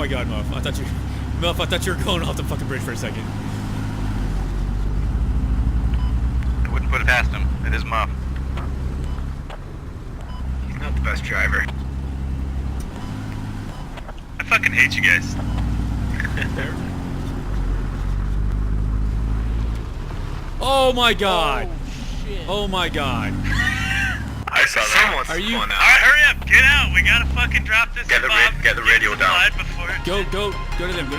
my God, Muff! I thought you were going off the fucking bridge for a second. I wouldn't put it past him. It is Muff. He's not the best driver. I fucking hate you guys. Oh my God! Oh, shit. Oh my God! I saw that. Are you? Alright, hurry up, get out. We gotta fucking drop this. Get the radio down. Before Go to them. Go to them.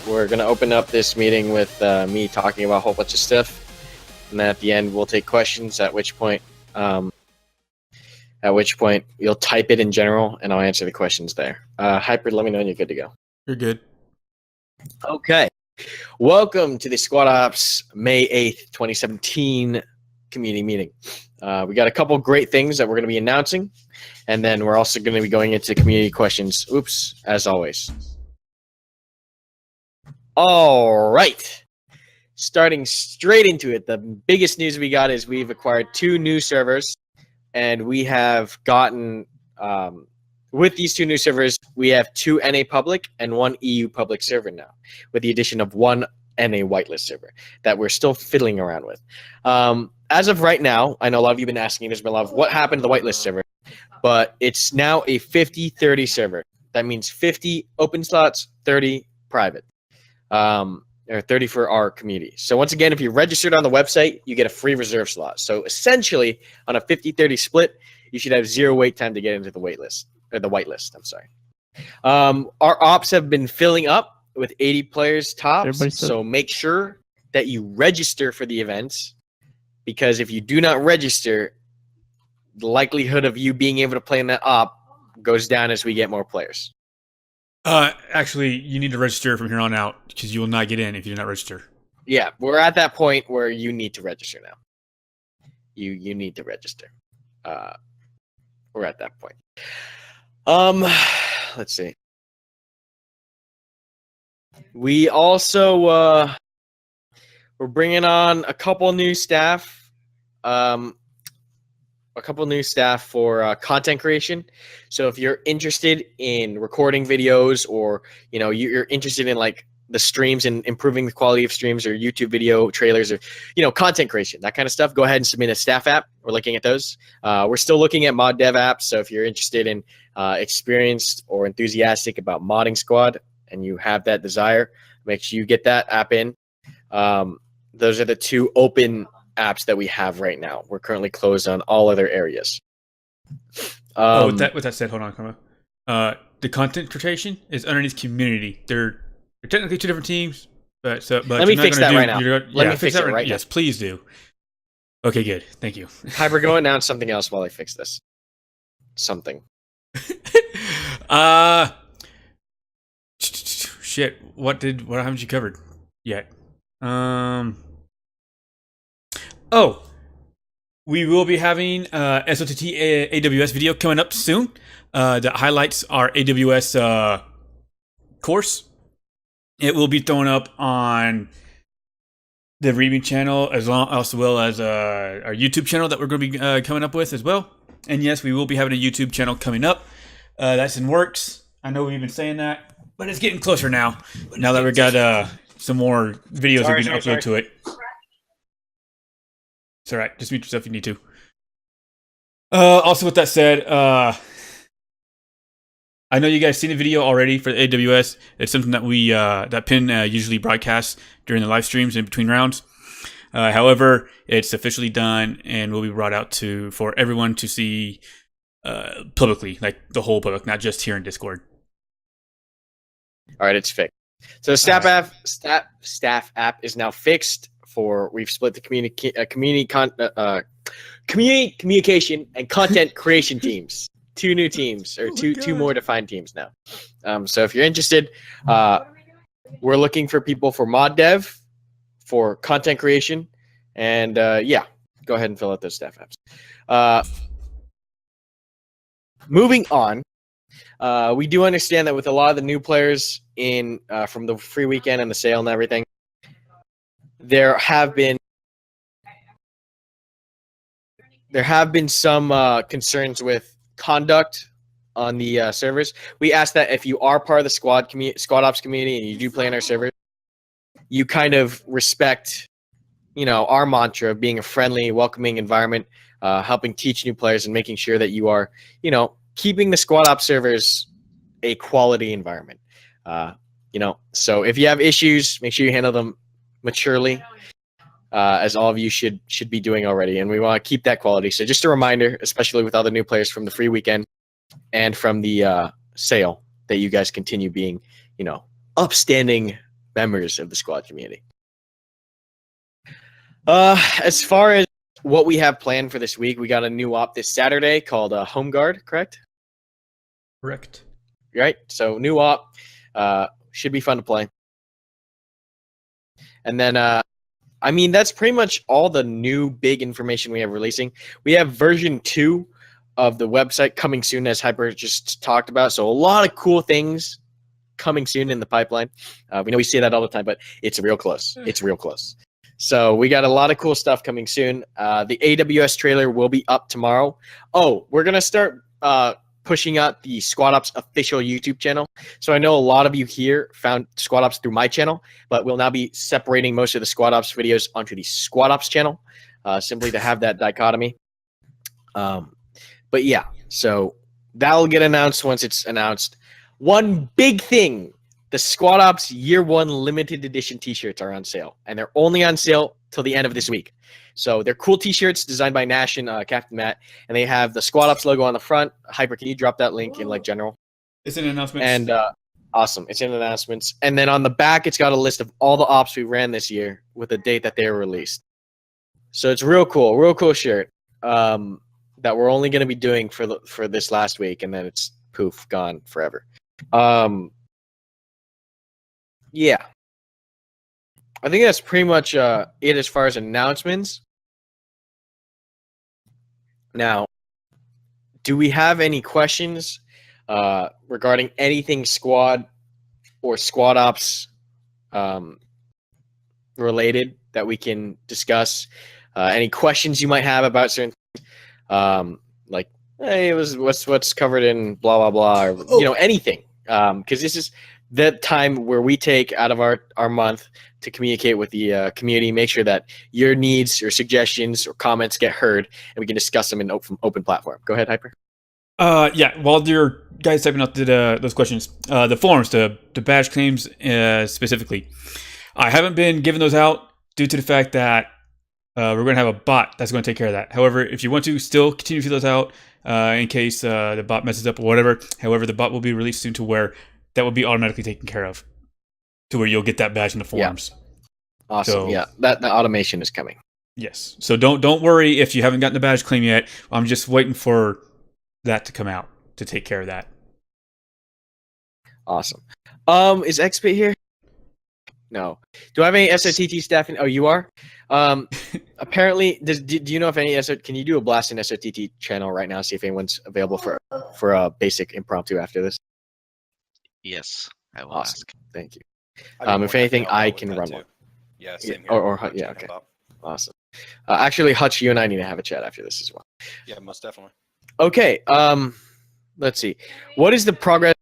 We're going to open up this meeting with me talking about a whole bunch of stuff, and then at the end we'll take questions. At which point you'll type it in general, and I'll answer the questions there. Hyper, let me know when you're good to go. You're good. Okay. Welcome to the Squad Ops May 8th, 2017 community meeting. We got a couple great things that we're going to be announcing, and then we're also going to be going into community questions. Oops, as always. All right. Starting straight into it, the biggest news we got is we've acquired 2 new servers, and we have gotten, with these 2 new servers, we have 2 NA public and 1 EU public server now, with the addition of 1 NA whitelist server that we're still fiddling around with. As of right now, I know a lot of you have been asking, there's been a lot of what happened to the whitelist server, but it's now a 50-30 server. That means 50 open slots, 30 private. Or 30 for our community. So once again, if you're registered on the website, you get a free reserve slot. So essentially, on a 50-30 split, you should have 0 wait time to get into the wait list, or the whitelist, I'm sorry. Our ops have been filling up with 80 players tops, so make sure that you register for the events, because if you do not register, the likelihood of you being able to play in that op goes down as we get more players. Actually, you need to register from here on out because you will not get in if you do not register. Yeah, we're at that point where you need to register now. You need to register. We're at that point. Let's see. We also we're bringing on a couple new staff. For content creation. So if you're interested in recording videos, or you're interested in like the streams and improving the quality of streams, or YouTube video trailers, or content creation, that kind of stuff, go ahead and submit a staff app. We're looking at those. We're still looking at mod dev apps. So if you're interested in experienced or enthusiastic about modding Squad and you have that desire, make sure you get that app in. Those are the 2 open apps that we have right now. We're currently closed on all other areas. With that said, hold on, Karma. The content creation is underneath community. They're technically 2 different teams, but let me fix that right now. Let me fix it right now. Yes, please do. Okay, good. Thank you. Hyper, go announce something else while I fix this. Something. Shit. What haven't you covered yet? Oh, we will be having SOTT AWS video coming up soon that highlights our AWS course. It will be thrown up on the Readme channel as well as our YouTube channel that we're going to be coming up with as well. And yes, we will be having a YouTube channel coming up. That's in works. I know we've been saying that, but it's getting closer now. Now that we've got some more videos that we can upload to it. It's all right. Just mute yourself if you need to. Also, with that said, I know you guys seen the video already for the AWS. It's something that we that Pin usually broadcasts during the live streams in between rounds. However, it's officially done and will be brought out for everyone to see publicly, like the whole public, not just here in Discord. All right, it's fixed. So the staff app is now fixed. We've split the community communication and content creation teams. 2 new teams, or two more defined teams now. So if you're interested, we're looking for people for mod dev, for content creation, and yeah, go ahead and fill out those staff apps. moving on. We do understand that with a lot of the new players in from the free weekend and the sale and everything, there have been some concerns with conduct on the servers. We ask that if you are part of the squad ops community and you do play in our servers, you kind of respect, our mantra of being a friendly, welcoming environment, helping teach new players and making sure that you are, keeping the squad ops servers a quality environment. So if you have issues, make sure you handle them maturely, as all of you should be doing already. And we want to keep that quality. So just a reminder, especially with all the new players from the free weekend and from the sale, that you guys continue being, upstanding members of the squad community. As far as what we have planned for this week, we got a new op this Saturday called Home Guard, correct? Correct. Right? So new op, should be fun to play. And then, that's pretty much all the new big information we have releasing. We have version 2 of the website coming soon, as Hyper just talked about. So a lot of cool things coming soon in the pipeline. We know we say that all the time, but it's real close. It's real close. So we got a lot of cool stuff coming soon. The AWS trailer will be up tomorrow. Oh, we're going to start pushing out the Squad Ops official YouTube channel. So I know a lot of you here found Squad Ops through my channel, but we'll now be separating most of the Squad Ops videos onto the Squad Ops channel, simply to have that dichotomy. But yeah, so that'll get announced once it's announced. One big thing, the Squad Ops Year 1 limited edition t-shirts are on sale, and they're only on sale till the end of this week. So they're cool t-shirts designed by Nash and Captain Matt, and they have the Squad Ops logo on the front. Hyper, can you drop that link in general? It's an announcement. And awesome, it's in announcements. And then on the back, it's got a list of all the ops we ran this year with the date that they were released. So it's real cool shirt that we're only going to be doing for this last week, and then it's poof, gone forever. Yeah. I think that's pretty much it as far as announcements. Now, do we have any questions regarding anything squad or squad ops related that we can discuss? Any questions you might have about certain things? Like, hey, it was what's covered in blah blah blah, or anything. Because this is the time where we take out of our month to communicate with the community, make sure that your needs or suggestions or comments get heard, and we can discuss them in open platform. Go ahead, Hyper. Yeah, while your guys typing out those questions, the forums, the badge claims specifically, I haven't been giving those out due to the fact that we're going to have a bot that's going to take care of that. However, if you want to still continue to fill those out in case the bot messes up or whatever, however, the bot will be released soon to where that will be automatically taken care of, to where you'll get that badge in the forums. Yeah. Awesome. So, yeah, that automation is coming. Yes. So don't worry if you haven't gotten the badge claim yet. I'm just waiting for that to come out to take care of that. Awesome. Is XP here? No. Do I have any SOTT staff? Oh, you are? Apparently, do you know if any can you do a blast in SOTT channel right now, see if anyone's available for a basic impromptu after this? Yes, I will awesome. ask. Thank you. If anything, I can run one. Yeah, same here. Or yeah, okay. Awesome. Actually, Hutch, you and I need to have a chat after this as well. Yeah, most definitely. Okay. Let's see. What is the progress?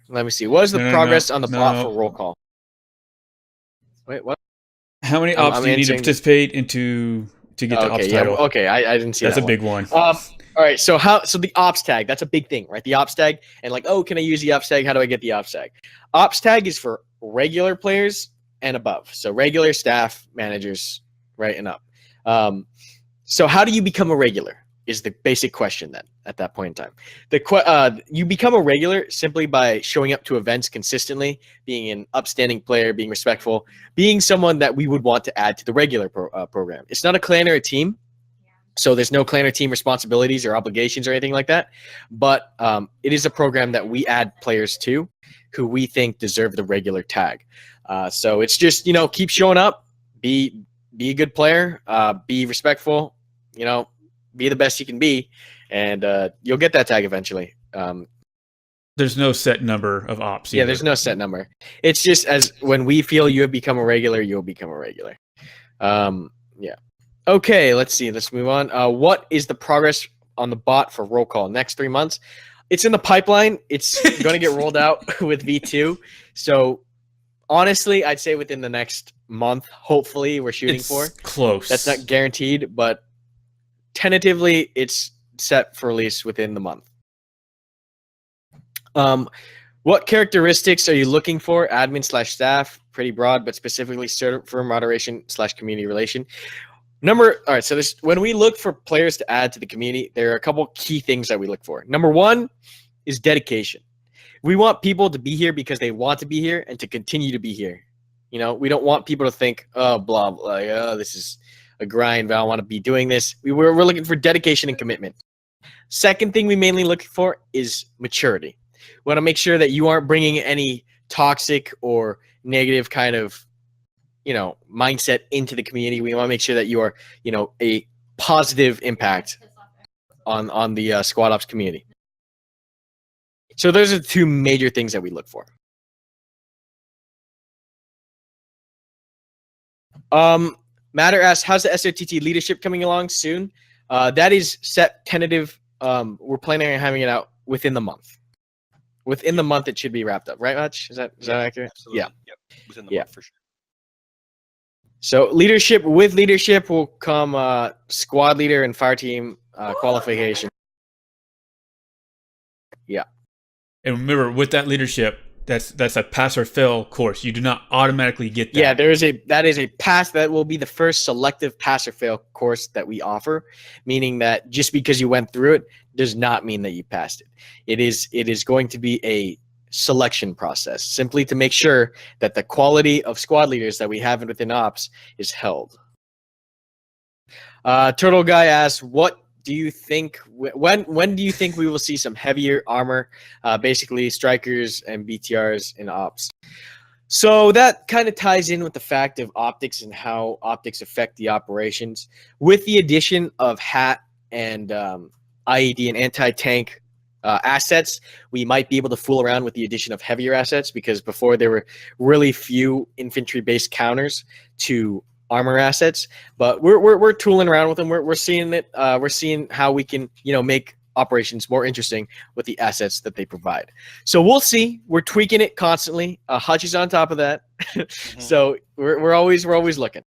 Let me see. What is the progress on the bot for roll call? Wait, what? How many ops do you need to participate into to get the ops title? Yeah, okay, I didn't see that. That's a big one. All right, so the ops tag, that's a big thing, right? The ops tag, and can I use the ops tag? How do I get the ops tag? Ops tag is for regular players and above. So regular staff, managers, right, and up. So how do you become a regular is the basic question then at that point in time. You become a regular simply by showing up to events consistently, being an upstanding player, being respectful, being someone that we would want to add to the regular program. It's not a clan or a team. So there's no clan or team responsibilities or obligations or anything like that. But it is a program that we add players to who we think deserve the regular tag. So it's just, keep showing up, be a good player, be respectful, be the best you can be. and you'll get that tag eventually. There's no set number of ops. Yeah, either. there's no set number. It's just as when we feel you have become a regular, you'll become a regular. Yeah. Okay, let's see. Let's move on. What is the progress on the bot for roll call next 3 months? It's in the pipeline. It's going to get rolled out with V2. So honestly, I'd say within the next month, hopefully we're shooting It's for. close. That's not guaranteed, but tentatively it's set for release within the month. What characteristics are you looking for? Admin/staff, pretty broad, but specifically server moderation/community relation. All right, so when we look for players to add to the community, there are a couple key things that we look for. Number one is dedication. We want people to be here because they want to be here and to continue to be here. You know, we don't want people to think, oh, blah, blah, like, oh, this is a grind, but I don't want to be doing this. We're looking for dedication and commitment. Second thing we mainly look for is maturity. We want to make sure that you aren't bringing any toxic or negative kind of, mindset into the community. We want to make sure that you are, a positive impact on the squad ops community. So those are the two major things that we look for. Matter asks, how's the SOTT leadership coming along soon? That is set tentative. We're planning on having it out within the month. Within the month, it should be wrapped up, right, Hutch? Is that accurate? Absolutely. Yeah. Yep. Within the month for sure. So with leadership will come squad leader and fire team qualification. Yeah. And remember, with that leadership, that's a pass or fail course. You do not automatically get that. Yeah, that is a pass. That will be the first selective pass or fail course that we offer, meaning that just because you went through it does not mean that you passed it. It is going to be a selection process, simply to make sure that the quality of squad leaders that we have within ops is held. Turtle Guy asks, what do you think, when do you think we will see some heavier armor, basically strikers and BTRs in ops? So that kind of ties in with the fact of optics and how optics affect the operations. With the addition of HAT and IED and anti-tank assets, we might be able to fool around with the addition of heavier assets, because before there were really few infantry-based counters to armor assets, but we're tooling around with them. We're seeing it. We're seeing how we can make operations more interesting with the assets that they provide. So we'll see. We're tweaking it constantly. Hutch is on top of that. So we're always looking.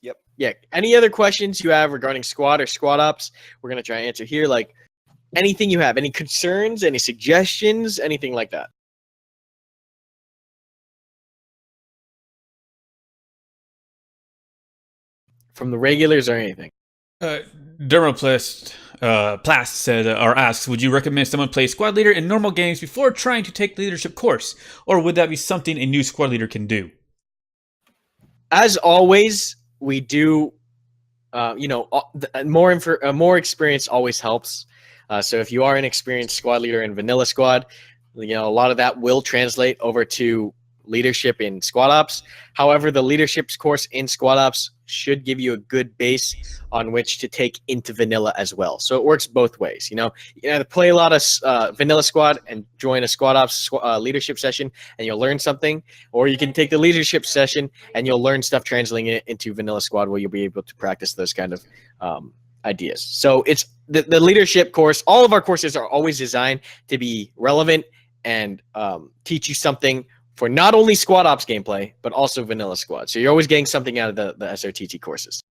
Yep. Yeah. Any other questions you have regarding squad or squad ops, we're gonna try and answer here. Like anything you have, any concerns, any suggestions, anything like that. From the regulars or anything. Dermoplast Plast said or asks, would you recommend someone play squad leader in normal games before trying to take the leadership course, or would that be something a new squad leader can do? As always, we do. More experience always helps. So if you are an experienced squad leader in vanilla squad, a lot of that will translate over to leadership in squad ops. However, the leadership's course in squad ops should give you a good base on which to take into vanilla as well. So it works both ways. You can either play a lot of vanilla squad and join a squad ops leadership session and you'll learn something, or you can take the leadership session and you'll learn stuff translating it into vanilla squad where you'll be able to practice those kind of ideas. So it's the leadership course. All of our courses are always designed to be relevant and teach you something for not only squad ops gameplay, but also vanilla squad. So you're always getting something out of the SRTT courses.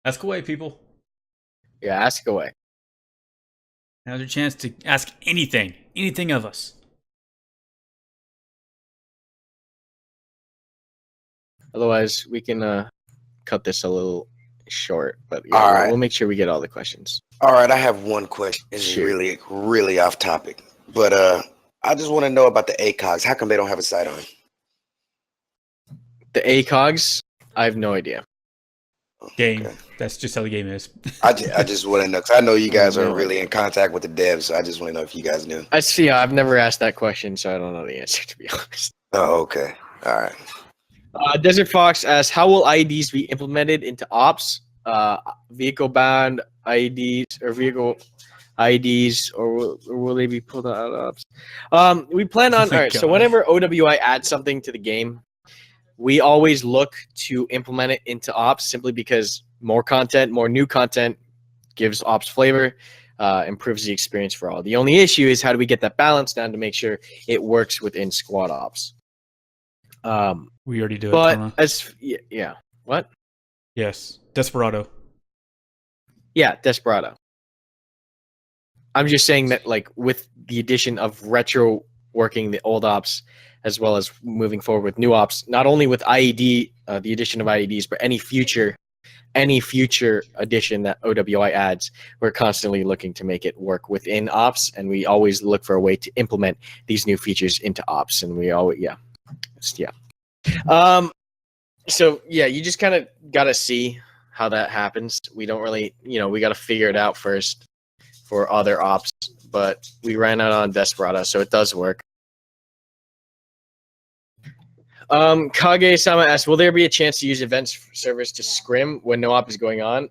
Ask away, people. Yeah, ask away. Now's your chance to ask anything of us. Otherwise, we can cut this a little short, but yeah, All right. we'll make sure we get all the questions. All right, I have one question. It's Sure. really off topic, but I just want to know about the ACOGs. How come they don't have a sight on? The ACOGs? I have no idea. Game. Okay. That's just how the game is. I just want to know, because I know you guys are No. really in contact with the devs, so I just want to know if you guys knew. I see. I've never asked that question, so I don't know the answer, to be honest. Oh, okay. All right. Desert Fox asks, how will IEDs be implemented into ops? Vehicle bound IEDs or vehicle IEDs, or will they be pulled out of ops? We plan on. Oh my All right. So God. whenever OWI adds something to the game, we always look to implement it into ops, simply because more content, more new content gives ops flavor, improves the experience for all. The only issue is how do we get that balance down to make sure it works within squad ops. We already do it. But Tona. as yeah, what? Yes, Desperado. Yeah, Desperado. I'm just saying that, like, with the addition of retro working the old ops, as well as moving forward with new ops, not only with IED, the addition of IEDs, but any future addition that OWI adds, we're constantly looking to make it work within ops, and we always look for a way to implement these new features into ops, and we always So yeah, you just kind of gotta see how that happens. We don't really, we gotta figure it out first for other ops, but we ran out on Desperado, so it does work. Kage-sama asks, will there be a chance to use events servers to scrim when no op is going on?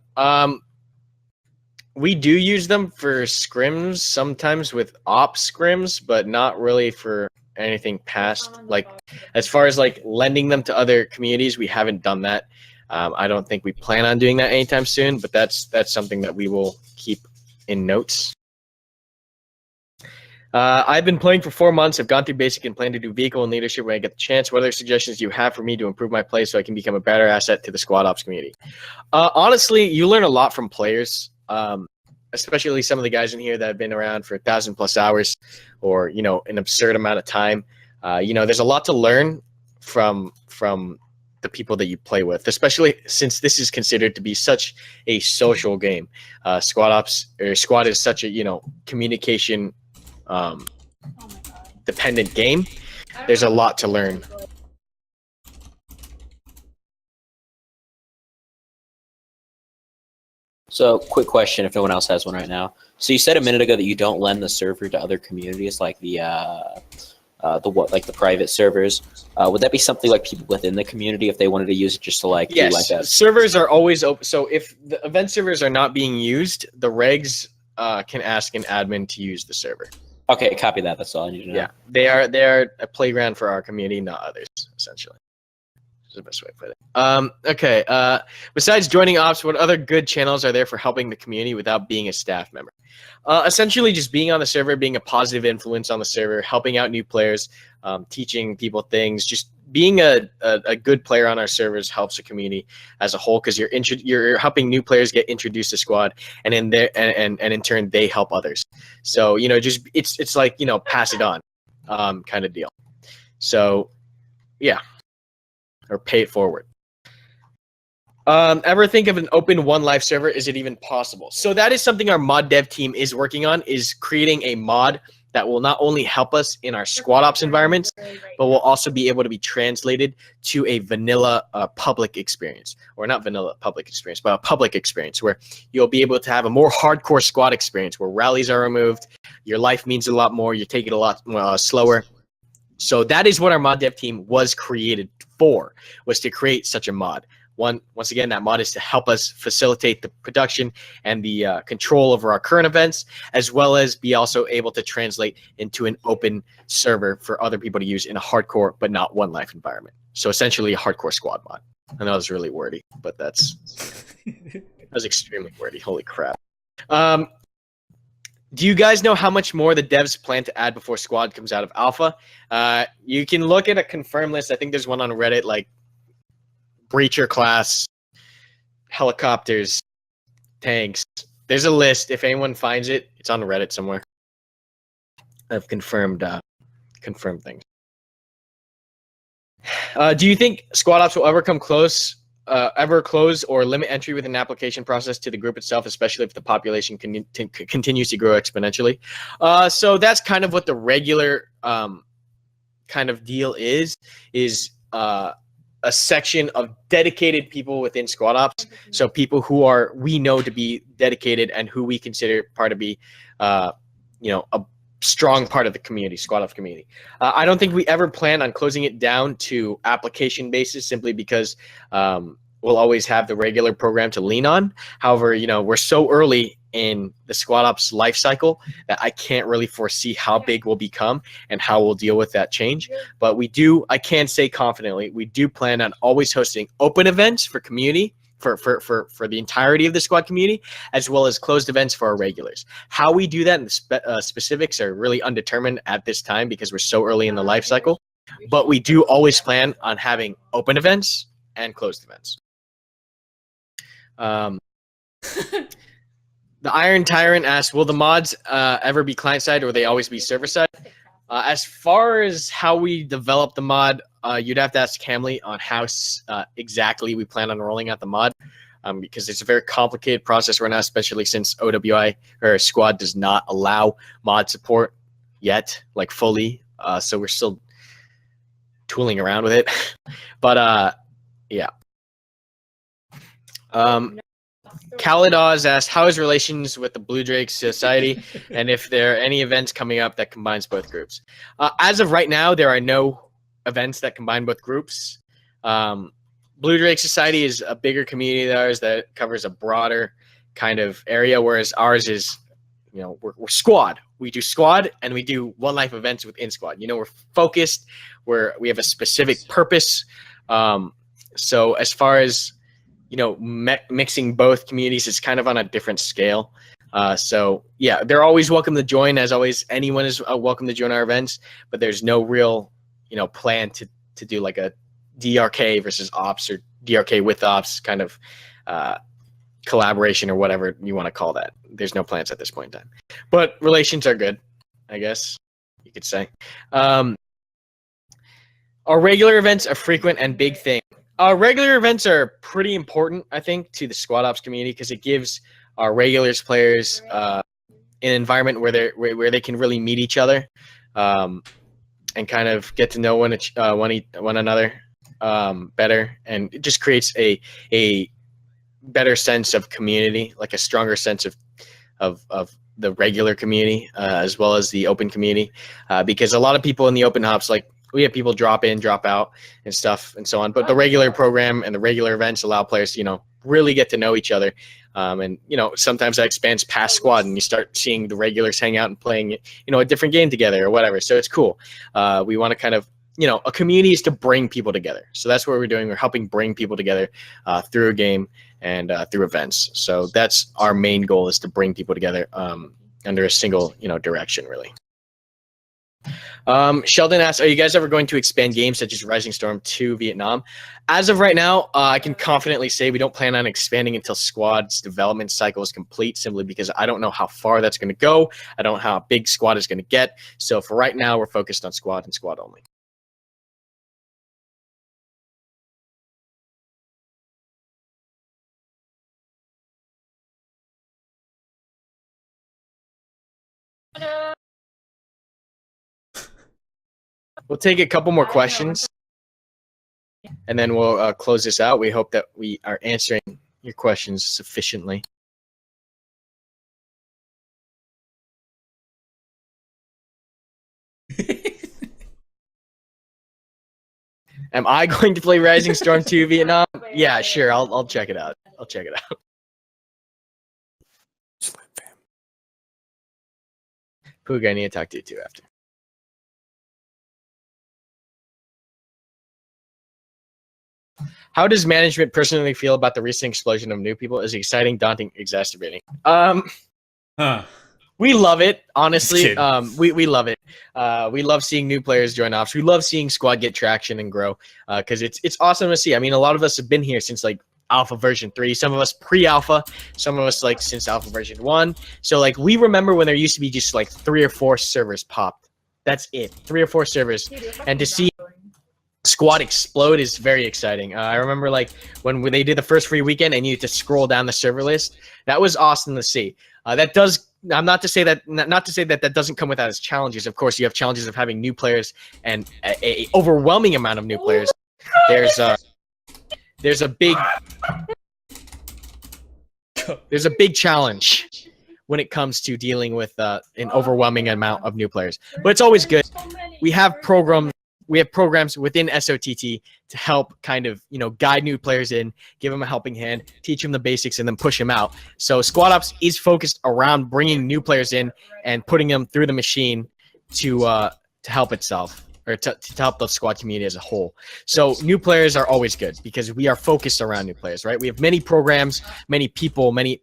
We do use them for scrims sometimes with op scrims, but not really for anything past. Like, as far as like lending them to other communities, we haven't done that. I don't think we plan on doing that anytime soon, but that's something that we will keep in notes. I've been playing for 4 months. I've gone through basic and plan to do vehicle and leadership when I get the chance. What other suggestions do you have for me to improve my play so I can become a better asset to the squad ops community? Honestly, you learn a lot from players, especially some of the guys in here that have been around for 1,000+ hours, or an absurd amount of time. There's a lot to learn from the people that you play with, especially since this is considered to be such a social game. Squad is such a communication dependent game. There's a lot to learn. So, quick question, if no one else has one right now. So, you said a minute ago that you don't lend the server to other communities, like the private servers. Would that be something like people within the community, if they wanted to use it just to like do like that? Servers are always open. So if the event servers are not being used, the regs can ask an admin to use the server. Okay, copy that. That's all I need to know. Yeah, they are a playground for our community, not others, essentially. That's the best way to put it. Okay. Besides joining ops, what other good channels are there for helping the community without being a staff member? Essentially, just being on the server, being a positive influence on the server, helping out new players, teaching people things, just being a good player on our servers helps the community as a whole, because you're helping new players get introduced to squad, and in turn they help others. So just it's like pass it on, kind of deal. So yeah, or pay it forward. Ever think of an open one life server? Is it even possible? So that is something our mod dev team is working on, is creating a mod that will not only help us in our squad ops environments, but will also be able to be translated to a vanilla public experience, or not vanilla public experience, but a public experience where you'll be able to have a more hardcore squad experience where rallies are removed, your life means a lot more, you take it a lot slower. So that is what our mod dev team was created for, was to create such a mod. Once again, that mod is to help us facilitate the production and the control over our current events, as well as be also able to translate into an open server for other people to use in a hardcore but not one life environment. So essentially a hardcore squad mod. I know it's really wordy, but that was extremely wordy. Holy crap. Do you guys know how much more the devs plan to add before squad comes out of alpha? You can look at a confirmed list. I think there's one on Reddit, like breacher class, helicopters, tanks. There's a list. If anyone finds it, it's on Reddit somewhere. I've confirmed things. Do you think squad ops will ever close or limit entry with an application process to the group itself, especially if the population continues to grow exponentially? So that's kind of what the regular kind of deal is a section of dedicated people within squad ops. So people who we know to be dedicated and who we consider part of be, a strong part of the community, squad ops community. I don't think we ever plan on closing it down to application basis simply because we'll always have the regular program to lean on. However, we're so early in the squad ops life cycle that I can't really foresee how big we'll become and how we'll deal with that change. But I can say confidently, we do plan on always hosting open events for community, for the entirety of the squad community, as well as closed events for our regulars. How we do that and the specifics are really undetermined at this time because we're so early in the life cycle. But we do always plan on having open events and closed events. The Iron Tyrant asks, will the mods ever be client-side or will they always be server-side? As far as how we develop the mod, you'd have to ask Camley on how exactly we plan on rolling out the mod, because it's a very complicated process right now, especially since OWI or Squad does not allow mod support yet, like fully. So we're still tooling around with it. But yeah. Kalidaws asks, how is relations with the Blue Drake Society, and if there are any events coming up that combines both groups? As of right now, there are no events that combine both groups. Blue Drake Society is a bigger community than ours that covers a broader kind of area, whereas ours is, we're squad. We do squad and we do one life events within squad. We're focused. We have a specific purpose. So as far as mixing both communities is kind of on a different scale. So yeah, they're always welcome to join. As always, anyone is welcome to join our events, but there's no real, plan to do like a DRK versus ops or DRK with ops kind of collaboration or whatever you want to call that. There's no plans at this point in time, but relations are good, I guess you could say. Our regular events are frequent and big thing. Regular events are pretty important, I think, to the squad ops community because it gives our regulars players an environment where they can really meet each other and kind of get to know one another better, and it just creates a better sense of community, like a stronger sense of the regular community as well as the open community, because a lot of people in the open hops, like, we have people drop in, drop out, and stuff, and so on. But the regular program and the regular events allow players to, really get to know each other. And, sometimes that expands past squad, and you start seeing the regulars hang out and playing, a different game together or whatever. So it's cool. We want to kind of, a community is to bring people together. So that's what we're doing. We're helping bring people together through a game and through events. So that's our main goal, is to bring people together under a single, direction, really. Sheldon asks, are you guys ever going to expand games such as Rising Storm to Vietnam? As of right now, I can confidently say we don't plan on expanding until Squad's development cycle is complete, simply because I don't know how far that's going to go. I don't know how big Squad is going to get. So for right now, we're focused on Squad and Squad only. We'll take a couple more questions, and then we'll close this out. We hope that we are answering your questions sufficiently. Am I going to play Rising Storm 2 Vietnam? Yeah, sure. I'll check it out. I'll check it out. Poog, I need to talk to you too after. How does management personally feel about the recent explosion of new people? Is it exciting, daunting, exacerbating? We love it, honestly. We love it. We love seeing new players join ops. We love seeing squad get traction and grow, because it's awesome to see. I mean, a lot of us have been here since like alpha version 3, some of us pre-alpha, some of us like since alpha version 1. So like we remember when there used to be just like 3 or 4 servers popped. That's it, 3 or 4 servers. And to see squad explode is very exciting. I remember like when they did the first free weekend and you had to scroll down the server list. That was awesome to see. That does. I'm not to say that that doesn't come without its challenges. Of course, you have challenges of having new players and a overwhelming amount of new players. There's there's a big challenge when it comes to dealing with an overwhelming amount of new players. But it's always good. We have programs within SOTT to help kind of, guide new players in, give them a helping hand, teach them the basics, and then push them out. So Squad Ops is focused around bringing new players in and putting them through the machine to help itself, or to help the squad community as a whole. So new players are always good because we are focused around new players, right? We have many programs, many people, many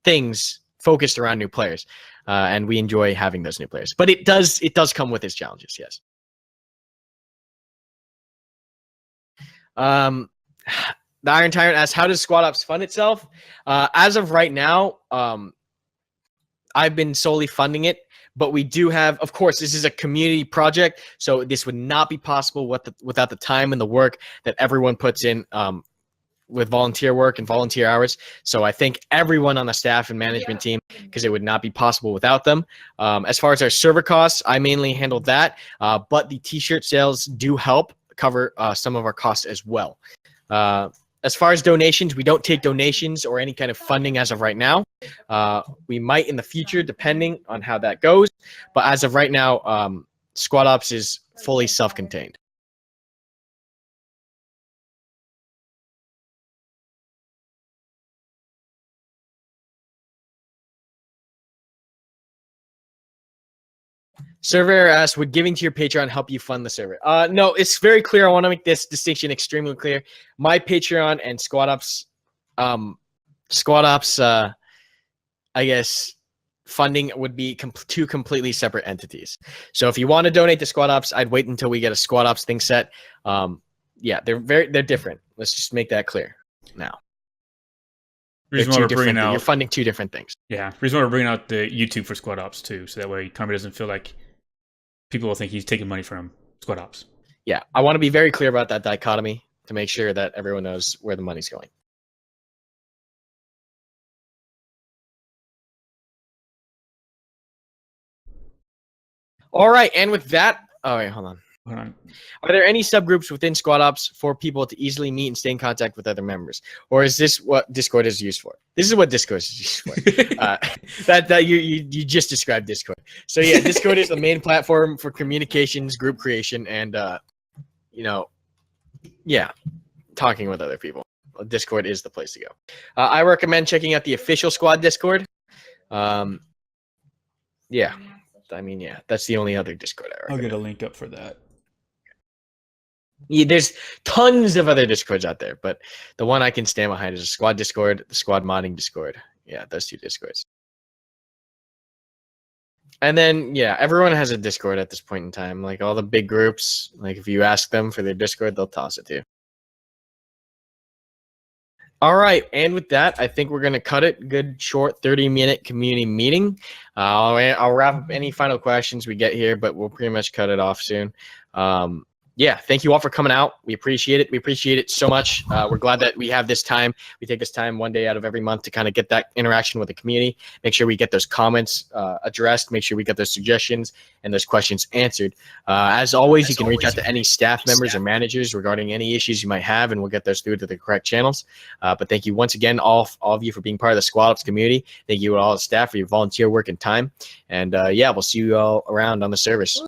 things focused around new players, and we enjoy having those new players. But it does come with its challenges, yes. The Iron Tyrant asks, how does Squad Ops fund itself? As of right now, I've been solely funding it, but we do have, of course, this is a community project, so this would not be possible without the time and the work that everyone puts in with volunteer work and volunteer hours. So I thank everyone on the staff and management team because it would not be possible without them. As far as our server costs, I mainly handle that, but the t-shirt sales do help cover some of our costs as well. As far as donations, we don't take donations or any kind of funding as of right now. We might in the future, depending on how that goes. But as of right now, Squad Ops is fully self-contained. Server asks, would giving to your Patreon help you fund the server? No, it's very clear. I want to make this distinction extremely clear. My Patreon and Squad Ops, I guess, funding would be two completely separate entities. So if you want to donate to Squad Ops, I'd wait until we get a Squad Ops thing set. Yeah, they're different. Let's just make that clear now. Reason why we're bringing out, you're funding two different things. Yeah, reason why we're bringing out the YouTube for Squad Ops too, so that way Tommy doesn't feel like people will think he's taking money from Squad Ops. Yeah, I want to be very clear about that dichotomy to make sure that everyone knows where the money's going. All right, and with that, oh wait, hold on. Are there any subgroups within Squad Ops for people to easily meet and stay in contact with other members, or is this what Discord is used for? This is what Discord is used for. That you just described Discord. So yeah, Discord is the main platform for communications, group creation, and talking with other people. Discord is the place to go. I recommend checking out the official Squad Discord. Yeah, I mean, yeah, that's the only other Discord I recommend. I'll get a link up for that. Yeah, there's tons of other Discords out there, but the one I can stand behind is a Squad Discord, the Squad Modding Discord. Yeah, those two Discords. And then, yeah, everyone has a Discord at this point in time. Like all the big groups, like if you ask them for their Discord, they'll toss it to you. All right, and with that, I think we're going to cut it. Good, short, 30-minute community meeting. I'll wrap up any final questions we get here, but we'll pretty much cut it off soon. Yeah, thank you all for coming out. We appreciate it. We appreciate it so much. We're glad that we have this time. We take this time one day out of every month to kind of get that interaction with the community, make sure we get those comments addressed, make sure we get those suggestions and those questions answered. As always, you can reach out to any staff members or managers regarding any issues you might have, and we'll get those through to the correct channels. But thank you once again, all of you, for being part of the Squad Ops community. Thank you all the staff for your volunteer work and time. And yeah, we'll see you all around on the service.